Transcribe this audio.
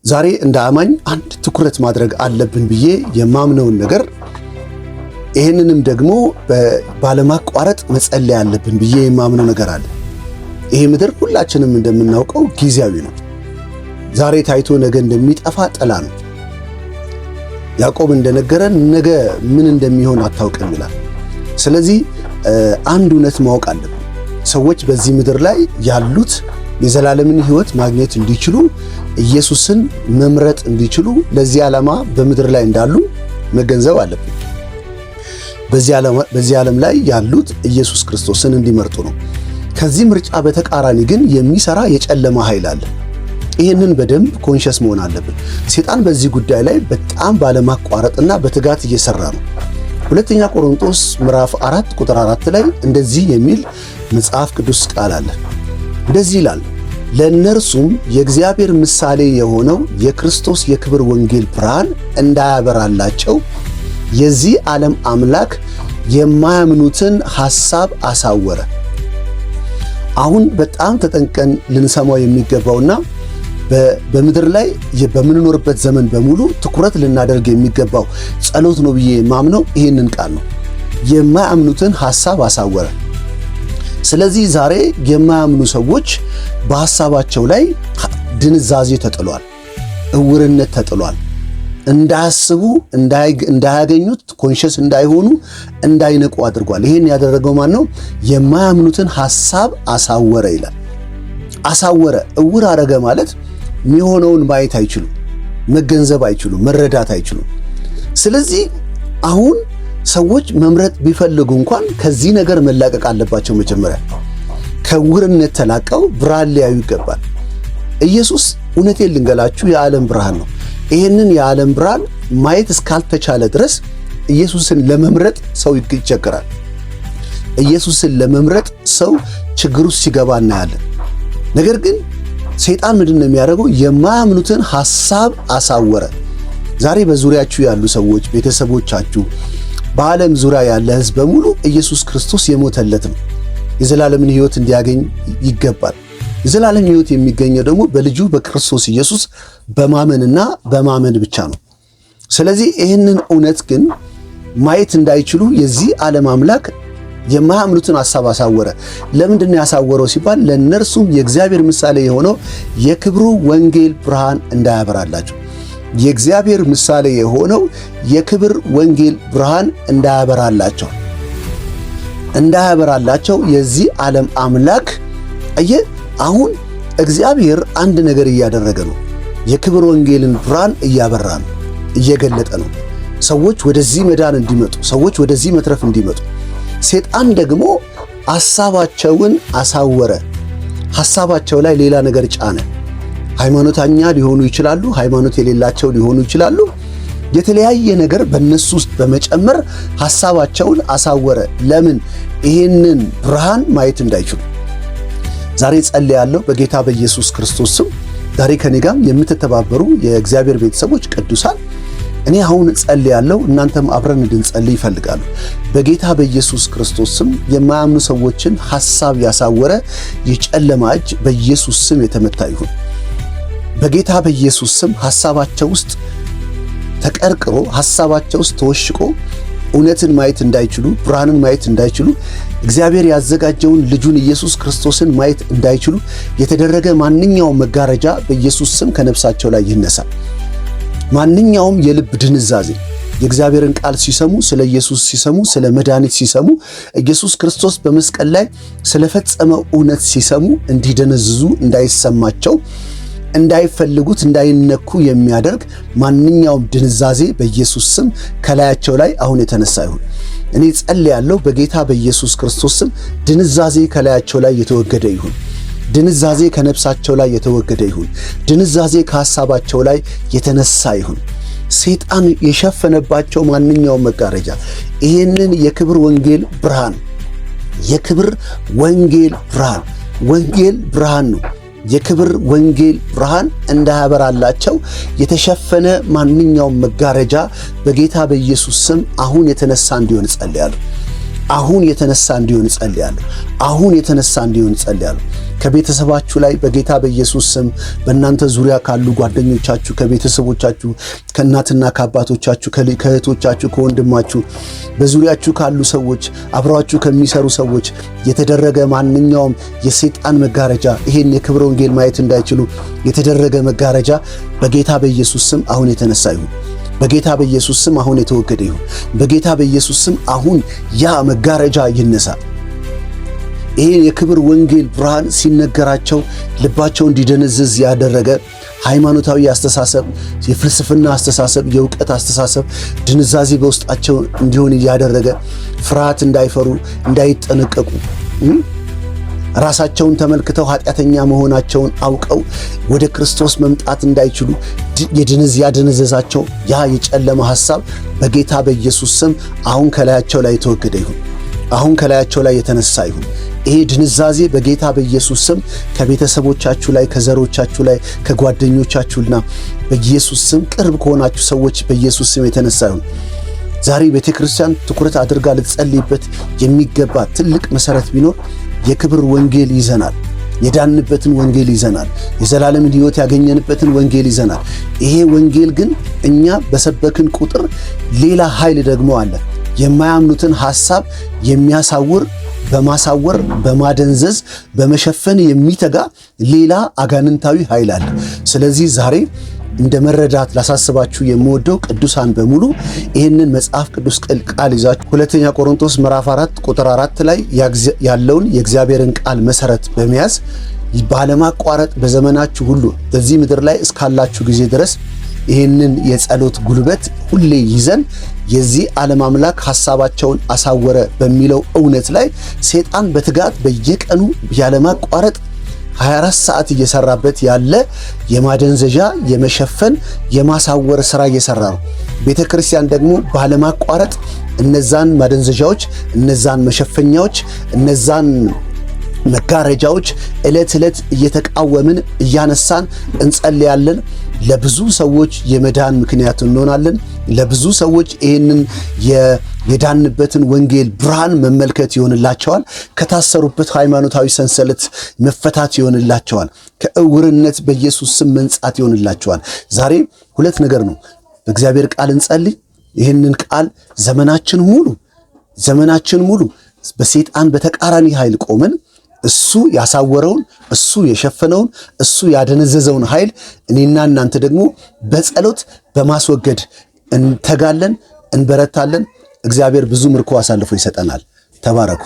ዛሬ እንደ አማኝ አንድ ትኩረት ማድረግ አለብን ብዬ የማምነውን ነገር ይሄንንም ደግሞ ባለማቋረጥ መጸለይ አለብን ብዬ የማምነው ነገር አለ። ይሄ ምድር ሁላችንም እንደምናውቀው ጊዜያዊ ነው። ዛሬ ታይቶ ነገ እንደሚጠፋ ጥላ ነው። ያዕቆብ እንደነገረን ነገ ምን እንደሚሆን አታውቅም ይላል። ስለዚህ አንድ እውነት ማወቅ አለብን። ሰዎች በዚህ ምድር ላይ ያሉት የዘላለምን ሕይወት ማግኘት እንዲችሉ ኢየሱስን መምረጥ እንዲችሉ ለዚህ ዓላማ በምድር ላይ እንዳሉ መገንዘብ አለብን። በዚህ ዓለም ላይ ያሉት ኢየሱስ ክርስቶስን እንዲመርጡ ነው። ከዚህ ምርጫ በተቃራኒ ግን የሚሰራ የጨለማ ኃይል አለ። ይህንን በደንብ ኮንሸስ መሆን አለብን። ሰይጣን በዚህ ጉዳይ ላይ በጣም ባለማቋረጥና በትጋት እየሰራ ነው። ሁለተኛ ቆሮንቶስ ምዕራፍ 4 ቁጥር 4 ላይ እንደዚህ የሚል መጽሐፍ ቅዱስ ቃል አለ። እንደዚህ ይላል፣ ለእነርሱም የእግዚአብሔር ምሳሌ የሆነው የክርስቶስ የክብር ወንጌል ብርሃን እንዳያበራላቸው የዚህ ዓለም አምላክ የማያምኑትን ሐሳብ አሳወረ። አሁን በጣም ተጠንቀን ልንሰማው የሚገባውና በምድር ላይ በምንኖርበት ዘመን በሙሉ ትኩረት ልናደርግ የሚገባው ጸሎት ነው ብዬ የማምነው ይህንን ቃል ነው። የማያምኑትን ሐሳብ አሳወረ። ስለዚህ ዛሬ የማያምኑ ሰዎች በሐሳባቸው ላይ ድንዛዜ ተጥሏል፣ እውርነት ተጥሏል። እንዳያስቡ፣ እንዳያገኙት፣ ኮንሸስ እንዳይሆኑ፣ እንዳይነቁ አድርጓል። ይህን ያደረገው ማን ነው? የማያምኑትን ሐሳብ አሳወረ ይላል። አሳወረ፣ እውር አረገ ማለት የሚሆነውን ማየት አይችሉም፣ መገንዘብ አይችሉም፣ መረዳት አይችሉም። ስለዚህ አሁን ሰዎች መምረጥ ቢፈልጉ እንኳን ከዚህ ነገር መላቀቅ አለባቸው። መጀመሪያ ከውርነት ተላቀው ብርሃን ሊያዩ ይገባል። ኢየሱስ እውነቴን ልንገላችሁ የዓለም ብርሃን ነው። ይህንን የዓለም ብርሃን ማየት እስካልተቻለ ድረስ ኢየሱስን ለመምረጥ ሰው ይቸገራል። ኢየሱስን ለመምረጥ ሰው ችግር ውስጥ ሲገባ እናያለን። ነገር ግን ሰይጣን ምንድን ነው የሚያደርገው? የማያምኑትን ሐሳብ አሳወረ። ዛሬ በዙሪያችሁ ያሉ ሰዎች፣ ቤተሰቦቻችሁ፣ በዓለም ዙሪያ ያለ ሕዝብ በሙሉ ኢየሱስ ክርስቶስ የሞተለት ነው። የዘላለምን ሕይወት እንዲያገኝ ይገባል። የዘላለም ሕይወት የሚገኘው ደግሞ በልጁ በክርስቶስ ኢየሱስ በማመንና በማመን ብቻ ነው። ስለዚህ ይህንን እውነት ግን ማየት እንዳይችሉ የዚህ ዓለም አምላክ የማያምኑትን ሐሳብ አሳወረ። ለምንድን ነው ያሳወረው ሲባል ለእነርሱም የእግዚአብሔር ምሳሌ የሆነው የክብሩ ወንጌል ብርሃን እንዳያበራላቸው። የእግዚአብሔር ምሳሌ የሆነው የክብር ወንጌል ብርሃን እንዳያበራላቸው የዚህ ዓለም አምላክ አሁን እግዚአብሔር አንድ ነገር እያደረገ ነው። የክብር ወንጌልን ብርሃን እያበራ ነው፣ እየገለጠ ነው። ሰዎች ወደዚህ መዳን እንዲመጡ፣ ሰዎች ወደዚህ መትረፍ እንዲመጡ። ሰይጣን ደግሞ ሐሳባቸውን አሳወረ። ሐሳባቸው ላይ ሌላ ነገር ጫነ። ሃይማኖተኛ ሊሆኑ ይችላሉ፣ ሃይማኖት የሌላቸው ሊሆኑ ይችላሉ። የተለያየ ነገር በእነሱ ውስጥ በመጨመር ሐሳባቸውን አሳወረ። ለምን? ይህንን ብርሃን ማየት እንዳይችሉ። ዛሬ ጸልያለሁ በጌታ በኢየሱስ ክርስቶስ ስም። ዛሬ ከኔ ጋር የምትተባበሩ የእግዚአብሔር ቤተሰቦች ቅዱሳን፣ እኔ አሁን ጸልያለሁ፣ እናንተም አብረን እንድንጸልይ ይፈልጋሉ። በጌታ በኢየሱስ ክርስቶስ ስም የማያምኑ ሰዎችን ሐሳብ ያሳወረ የጨለማ እጅ በኢየሱስ ስም የተመታ ይሁን። በጌታ በኢየሱስ ስም ሐሳባቸው ውስጥ ተቀርቅሮ፣ ሐሳባቸው ውስጥ ተወሽቆ እውነትን ማየት እንዳይችሉ፣ ብርሃንን ማየት እንዳይችሉ፣ እግዚአብሔር ያዘጋጀውን ልጁን ኢየሱስ ክርስቶስን ማየት እንዳይችሉ የተደረገ ማንኛውም መጋረጃ በኢየሱስ ስም ከነፍሳቸው ላይ ይነሳ። ማንኛውም የልብ ድንዛዜ የእግዚአብሔርን ቃል ሲሰሙ፣ ስለ ኢየሱስ ሲሰሙ፣ ስለ መድኃኒት ሲሰሙ፣ ኢየሱስ ክርስቶስ በመስቀል ላይ ስለፈጸመው እውነት ሲሰሙ እንዲደነዝዙ፣ እንዳይሰማቸው፣ እንዳይፈልጉት፣ እንዳይነኩ የሚያደርግ ማንኛውም ድንዛዜ በኢየሱስ ስም ከላያቸው ላይ አሁን የተነሳ ይሁን። እኔ ጸልያለሁ በጌታ በኢየሱስ ክርስቶስ ስም ድንዛዜ ከላያቸው ላይ የተወገደ ይሁን። ድንዛዜ ከነፍሳቸው ላይ የተወገደ ይሁን። ድንዛዜ ከሐሳባቸው ላይ የተነሳ ይሁን። ሰይጣን የሸፈነባቸው ማንኛውም መጋረጃ ይህንን የክብር ወንጌል ብርሃን ወንጌል ብርሃን ነው። የክብር ወንጌል ብርሃን እንዳያበራላቸው የተሸፈነ ማንኛውም መጋረጃ በጌታ በኢየሱስ ስም አሁን የተነሳ እንዲሆን ጸልያለሁ። አሁን የተነሳ እንዲሆን ጸልያለሁ። አሁን የተነሳ እንዲሆን ጸልያለሁ። ከቤተሰባችሁ ላይ በጌታ በኢየሱስ ስም በእናንተ ዙሪያ ካሉ ጓደኞቻችሁ፣ ከቤተሰቦቻችሁ፣ ከእናትና ከአባቶቻችሁ፣ ከእህቶቻችሁ፣ ከወንድማችሁ፣ በዙሪያችሁ ካሉ ሰዎች፣ አብረዋችሁ ከሚሰሩ ሰዎች የተደረገ ማንኛውም የሰይጣን መጋረጃ ይሄን የክብረ ወንጌል ማየት እንዳይችሉ የተደረገ መጋረጃ በጌታ በኢየሱስ ስም አሁን የተነሳ ይሁን። በጌታ በኢየሱስ ስም አሁን የተወገደ ይሁን። በጌታ በኢየሱስ ስም አሁን ያ መጋረጃ ይነሳ። ይሄን የክብር ወንጌል ብርሃን ሲነገራቸው ልባቸው እንዲደነዝዝ ያደረገ ሃይማኖታዊ አስተሳሰብ፣ የፍልስፍና አስተሳሰብ፣ የእውቀት አስተሳሰብ ድንዛዜ በውስጣቸው እንዲሆን ያደረገ ፍርሃት እንዳይፈሩ፣ እንዳይጠነቀቁ ራሳቸውን ተመልክተው ኃጢአተኛ መሆናቸውን አውቀው ወደ ክርስቶስ መምጣት እንዳይችሉ ያደነዘዛቸው ያ የጨለማ ሐሳብ በጌታ በኢየሱስ ስም አሁን ከላያቸው ላይ የተወገደ ይሁን። አሁን ከላያቸው ላይ የተነሳ ይሁን። ይሄ ድንዛዜ በጌታ በኢየሱስ ስም ከቤተሰቦቻችሁ ላይ፣ ከዘሮቻችሁ ላይ፣ ከጓደኞቻችሁና በኢየሱስ ስም ቅርብ ከሆናችሁ ሰዎች በኢየሱስ ስም የተነሳ ይሁን። ዛሬ ቤተክርስቲያን ትኩረት አድርጋ ልትጸልይበት የሚገባ ትልቅ መሰረት ቢኖር የክብር ወንጌል ይዘናል። የዳንበትን ወንጌል ይዘናል። የዘላለምን ሕይወት ያገኘንበትን ወንጌል ይዘናል። ይሄ ወንጌል ግን እኛ በሰበክን ቁጥር ሌላ ኃይል ደግሞ አለ። የማያምኑትን ሐሳብ የሚያሳውር፣ በማሳወር፣ በማደንዘዝ፣ በመሸፈን የሚተጋ ሌላ አጋንንታዊ ኃይል አለ። ስለዚህ ዛሬ እንደ መረዳት ላሳስባችሁ የምወደው ቅዱሳን በሙሉ ይህንን መጽሐፍ ቅዱስ ቃል ይዛችሁ ሁለተኛ ቆሮንቶስ ምዕራፍ 4 ቁጥር 4 ላይ ያለውን የእግዚአብሔርን ቃል መሰረት በመያዝ ባለማቋረጥ በዘመናችሁ ሁሉ በዚህ ምድር ላይ እስካላችሁ ጊዜ ድረስ ይህንን የጸሎት ጉልበት ሁሌ ይዘን የዚህ ዓለም አምላክ ሐሳባቸውን አሳወረ በሚለው እውነት ላይ ሰይጣን በትጋት በየቀኑ ያለማቋረጥ 24 ሰዓት እየሰራበት ያለ የማደንዘዣ፣ የመሸፈን፣ የማሳወር ሥራ እየሰራ ነው። ቤተክርስቲያን ደግሞ ባለማቋረጥ እነዛን ማደንዘዣዎች፣ እነዛን መሸፈኛዎች፣ እነዛን መጋረጃዎች ዕለት ዕለት እየተቃወምን እያነሳን እንጸልያለን። ለብዙ ሰዎች የመዳን ምክንያት እንሆናለን። ለብዙ ሰዎች ይህንን የዳንበትን ወንጌል ብርሃን መመልከት ይሆንላቸዋል። ከታሰሩበት ሃይማኖታዊ ሰንሰለት መፈታት ይሆንላቸዋል። ከእውርነት በኢየሱስ ስም መንጻት ይሆንላቸዋል። ዛሬ ሁለት ነገር ነው። በእግዚአብሔር ቃል እንጸልይ። ይህንን ቃል ዘመናችን ሙሉ በሰይጣን በተቃራኒ ኃይል ቆመን እሱ ያሳወረውን፣ እሱ የሸፈነውን፣ እሱ ያደነዘዘውን ኃይል እኔና እናንተ ደግሞ በጸሎት በማስወገድ እንተጋለን፣ እንበረታለን። እግዚአብሔር ብዙ ምርኮ አሳልፎ ይሰጠናል። ተባረኩ።